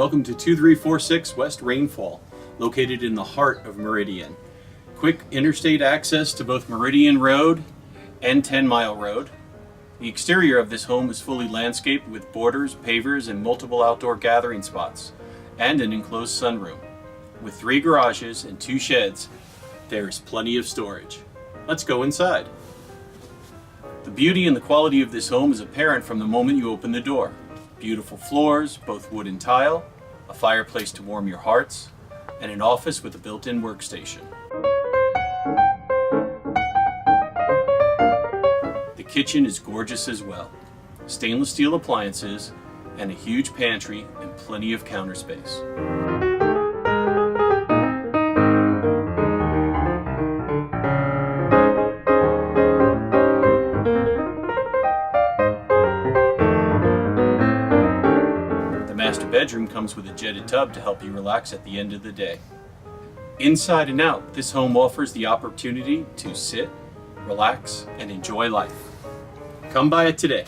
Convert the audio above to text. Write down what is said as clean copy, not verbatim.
Welcome to 2346 West Rainfall, located in the heart of Meridian. Quick interstate access to both Meridian Road and 10 Mile Road. The exterior of this home is fully landscaped with borders, pavers, and multiple outdoor gathering spots, and an enclosed sunroom. With 3 garages and 2 sheds, there is plenty of storage. Let's go inside. The beauty and the quality of this home is apparent from the moment you open the door. Beautiful floors, both wood and tile, a fireplace to warm your hearts, and an office with a built-in workstation. The kitchen is gorgeous as well. Stainless steel appliances and a huge pantry and plenty of counter space. The master bedroom comes with a jetted tub to help you relax at the end of the day. Inside and out, this home offers the opportunity to sit, relax, and enjoy life. Come by it today.